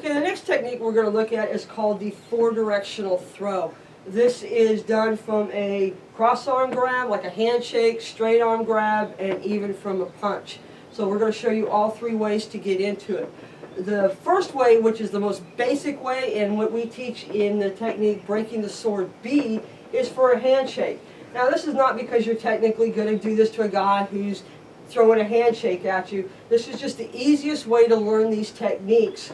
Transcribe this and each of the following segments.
Okay, the next technique we're going to look at is called the four-directional throw. This is done from a cross-arm grab, like a handshake, straight arm grab, and even from a punch. So we're going to show you all three ways to get into it. The first way, which is the most basic way, and what we teach in the technique Breaking the Sword B, is for a handshake. Now this is not because you're technically going to do this to a guy who's throwing a handshake at you. This is just the easiest way to learn these techniques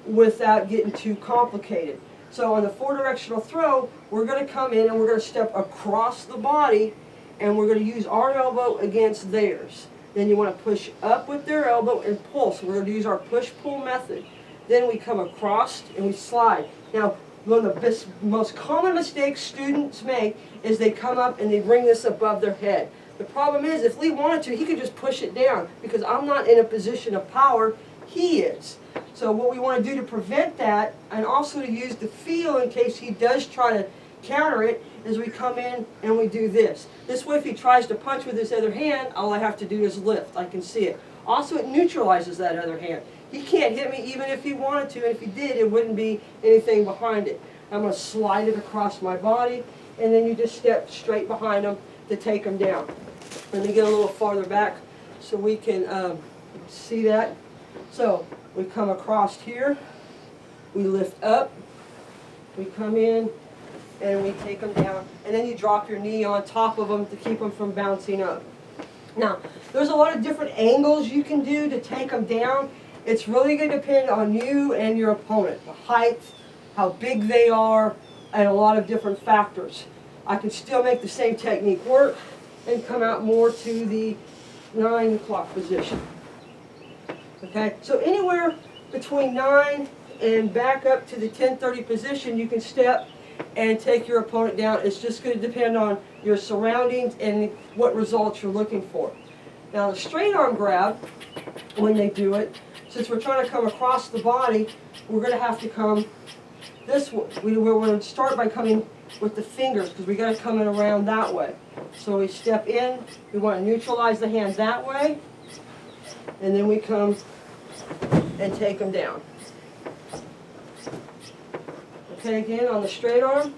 without getting too complicated. So on the four-directional throw, we're going to come in and we're going to step across the body, and we're going to use our elbow against theirs. Then you want to push up with their elbow and pull. So we're going to use our push-pull method. Then we come across and we slide. Now, one of the most common mistakes students make is they come up and they bring this above their head. The problem is, if Lee wanted to, he could just push it down, because I'm not in a position of power, he is. So what we want to do to prevent that, and also to use the feel in case he does try to counter it, is we come in and we do this. This way, if he tries to punch with his other hand, all I have to do is lift. I can see it. Also, it neutralizes that other hand. He can't hit me even if he wanted to, and if he did, it wouldn't be anything behind it. I'm going to slide it across my body, and then you just step straight behind him to take him down. Let me get a little farther back so we can see that. So we come across here, we lift up, we come in, and we take them down. And then you drop your knee on top of them to keep them from bouncing up. Now, there's a lot of different angles you can do to take them down. It's really going to depend on you and your opponent. The height, how big they are, and a lot of different factors. I can still make the same technique work and come out more to the 9 o'clock position. Okay, so anywhere between 9 and back up to the 10:30 position, you can step and take your opponent down. It's just going to depend on your surroundings and what results you're looking for. Now the straight arm grab, when they do it, since we're trying to come across the body, we're going to have to come this way. We're going to start by coming with the fingers, because we got to come in around that way. So we step in, we want to neutralize the hand that way, and then we come and take them down. Okay, again on the straight arm.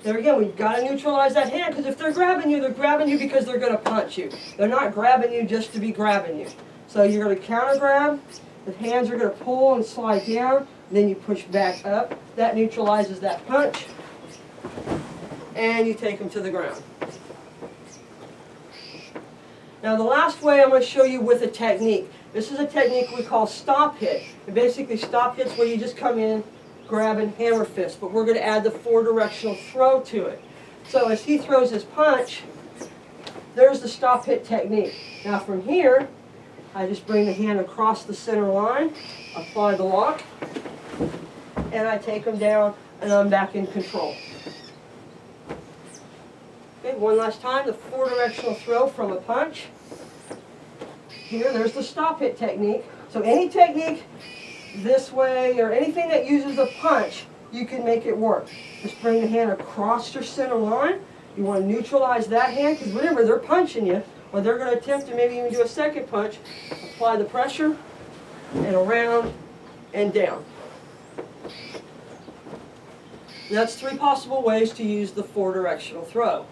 There again, we've got to neutralize that hand, because if they're grabbing you because they're going to punch you. They're not grabbing you just to be grabbing you. So you're going to counter grab, the hands are going to pull and slide down, and then you push back up. That neutralizes that punch, and you take them to the ground. Now the last way I'm going to show you with a technique. This is a technique we call stop hit. And basically stop hit's where you just come in, grab and hammer fist, but we're going to add the four-directional throw to it. So as he throws his punch, there's the stop hit technique. Now from here, I just bring the hand across the center line, apply the lock, and I take him down, and I'm back in control. Okay, one last time, the four-directional throw from a punch. Here, there's the stop hit technique. So any technique this way, or anything that uses a punch, you can make it work. Just bring the hand across your center line. You want to neutralize that hand, because remember, they're punching you, or they're going to attempt to maybe even do a second punch. Apply the pressure, and around, and down. And that's 3 possible ways to use the four-directional throw.